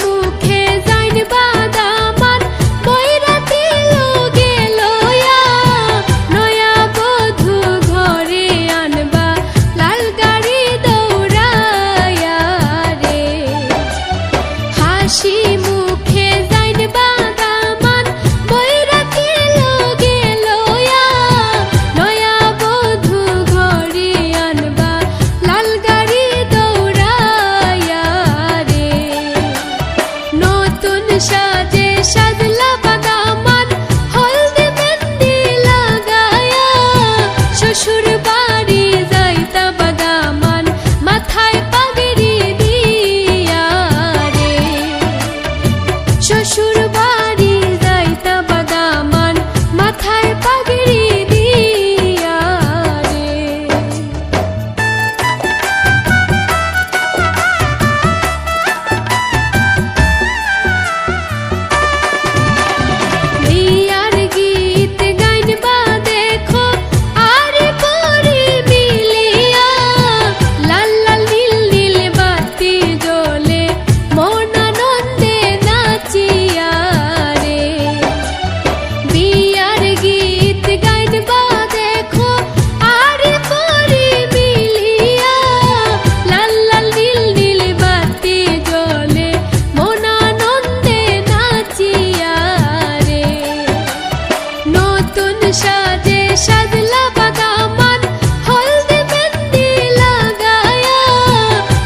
মুখে যাইন বাদামান বৈরাতি লোগে লয়া নয়া বধূ ঘরে আনবা লাল গাড়ি দৌড়ায়া রে হাসি মুখে যাইন বাদামান বৈরাতি লোগে লয়া নয়া বধূ ঘরে আনবা লাল গাড়ি দৌড়ায়া রে নতুন সাজে সাজলা বাদামান হলদি মেহেন্দি লাগায়া শ্বশুর বাড়ি যাইতা বাদামান মাথায় পাগড়ি দিয়া রে শ্বশুর বাড়ি যাইতা বাদামান মাথায় পাগড়ি দিয়া রে বিয়ার গীত গাইনবা দেখো আরে পরি মিলিয়া লাল লাল নীল নীল বাতি জ্বলে মন আনন্দে নাচিয়া রে বিয়ার গীত গাইনবা দেখো আরে পরি মিলিয়া লাল লাল নীল নীল বাতি জ্বলে মন আনন্দে নাচিয়া রে নতুন সাজে সাজলা বাদামান হলদি মেহেন্দি লাগায়া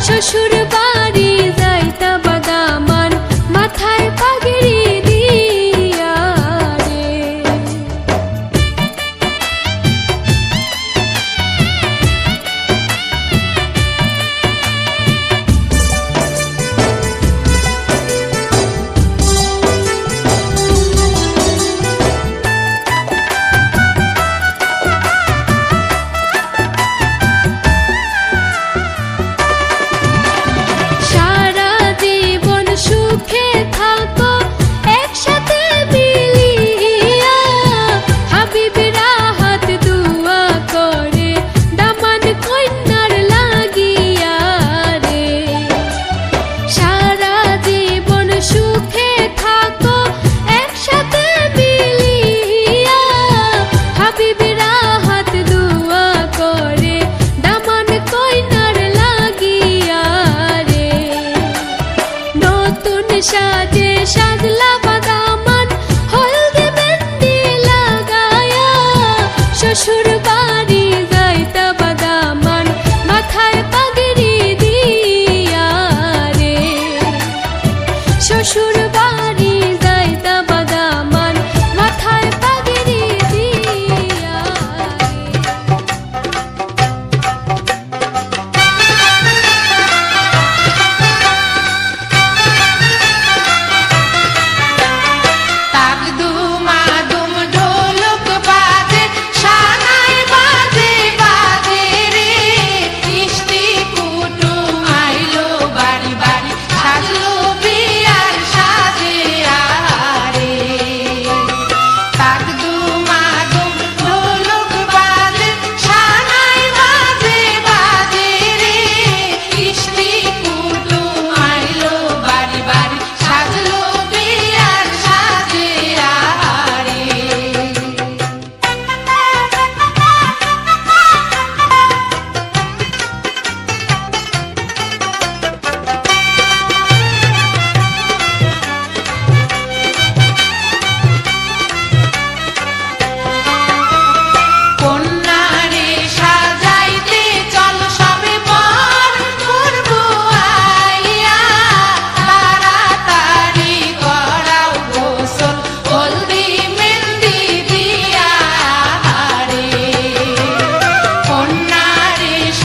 শ্বশুর বাড়ি যাইতা বাদামান মাথায় পাগড়ি দিয়া রে সারা জীবন সুখে থাকো একসাথে মিলিয়া হাবিবেরা হাত দুয়া করে দামান কন্যার লাগিয়া রে সারা জীবন সুখে থাকো একসাথে মিলিয়া হাবিবেরা হাত দুয়া করে দামান কন্যার লাগিয়া রে নতুন সাজে সাজলা বাদামান হলদি মেহেন্দি লাগায়া শ্বশুর বাড়ি যাইতা বাদামান মাথায় পাগড়ি দিয়া রে শ্বশুর